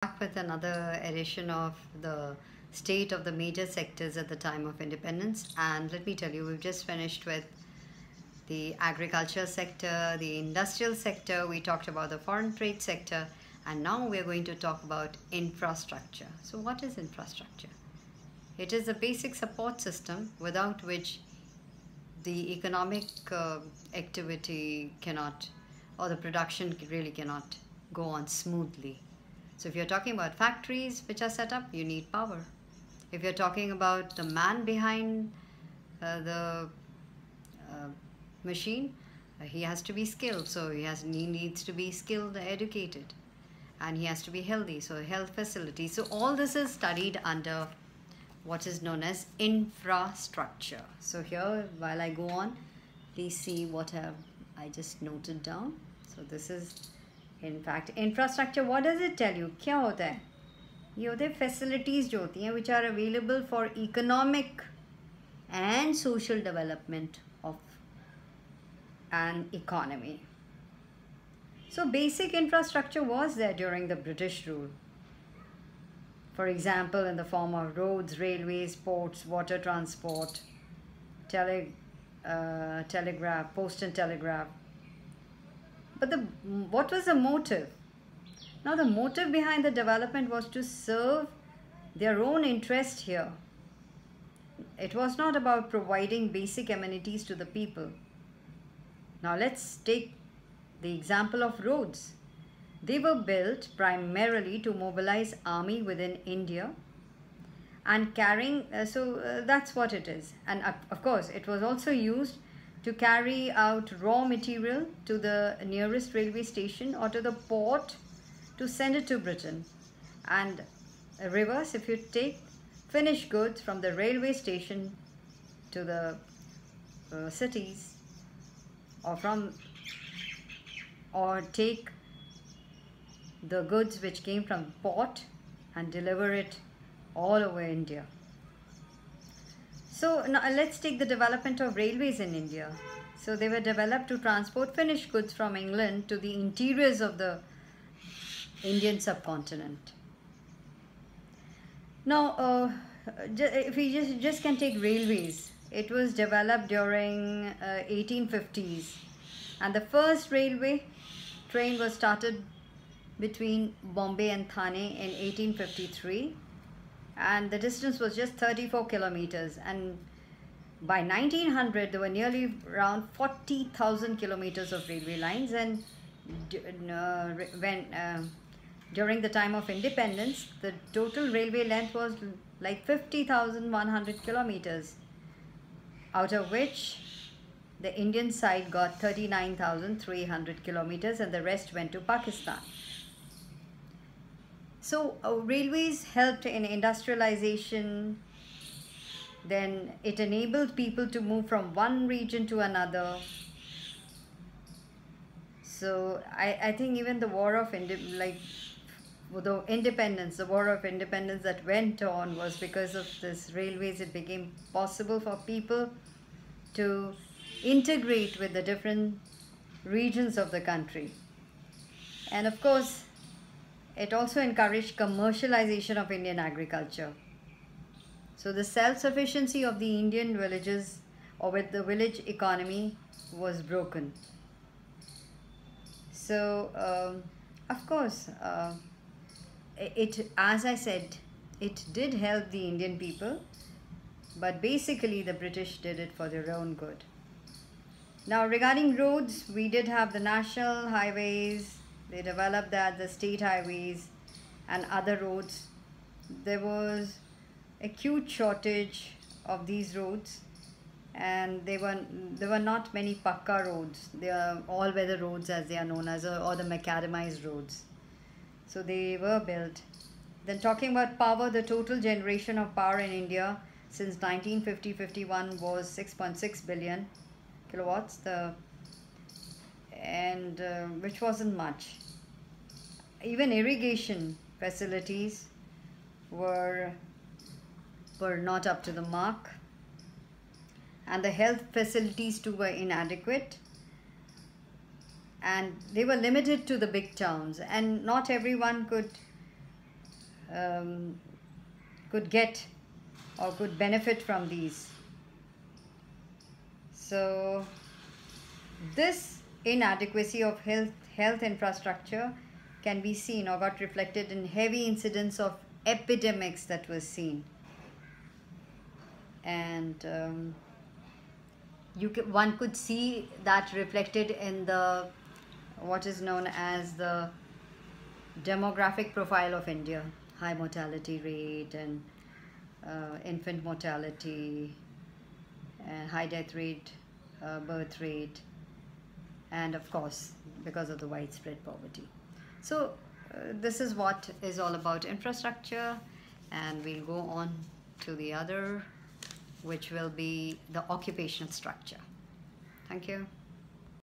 Back with another edition of the state of the major sectors at the time of independence. And let me tell you, we've just finished with the agriculture sector, the industrial sector, we talked about the foreign trade sector, and now we're going to talk about infrastructure. So, what is infrastructure? It is a basic support system without which the economic activity cannot, or the production really cannot go on smoothly. So if you're talking about factories which are set up, you need power. If you're talking about the man behind the machine, he has to be skilled. So he needs to be skilled, educated, and he has to be healthy. So health facilities. So all this is studied under what is known as infrastructure. So here, while I go on, please see what have I just noted down. So this is, in fact, infrastructure. What does it tell you? क्या होता है? ये होते हैं facilities जो होती हैं which are available for economic and social development of an economy. So basic infrastructure was there during the British rule. For example, in the form of roads, railways, ports, water transport, telegraph, post and telegraph. But what was the motive? Now the motive behind the development was to serve their own interest here. It was not about providing basic amenities to the people. Now let's take the example of roads. They were built primarily to mobilize army within India and carrying, that's what it is. And of course, it was also used to carry out raw material to the nearest railway station or to the port to send it to Britain. And reverse, if you take finished goods from the railway station to the cities, or take the goods which came from port and deliver it all over India. So now let's take the development of railways in India. So they were developed to transport finished goods from England to the interiors of the Indian subcontinent. Now, if we just can take railways, it was developed during 1850s, and the first railway train was started between Bombay and Thane in 1853, and the distance was just 34 kilometers, and by 1900 there were nearly around 40,000 kilometers of railway lines. And during the time of independence, the total railway length was like 50,100 kilometers, out of which the Indian side got 39,300 kilometers and the rest went to Pakistan. So railways helped in industrialization. Then it enabled people to move from one region to another. So I think even the war of independence that went on was because of this railways. It became possible for people to integrate with the different regions of the country. And of course, it also encouraged commercialization of Indian agriculture. So the self-sufficiency of the Indian villages, or with the village economy, was broken. So of course, as I said, it did help the Indian people, but basically the British did it for their own good. Now regarding roads, we did have the national highways. They developed the state highways and other roads. There was acute shortage of these roads, and there were not many pakka roads. They are all-weather roads, as they are known as, or the macadamized roads. So they were built. Then talking about power, the total generation of power in India since 1950-51 was 6.6 billion kilowatts, which wasn't much. Even irrigation facilities were not up to the mark, and the health facilities too were inadequate. and they were limited to the big towns, and not everyone could could get or could benefit from these. So this inadequacy of health infrastructure can be seen or got reflected in heavy incidence of epidemics that was seen. And one could see that reflected in the what is known as the demographic profile of India: high mortality rate and infant mortality and high death rate, birth rate, and of course because of the widespread poverty. So this is what is all about infrastructure, and we'll go on to the other, which will be the occupational structure. Thank you.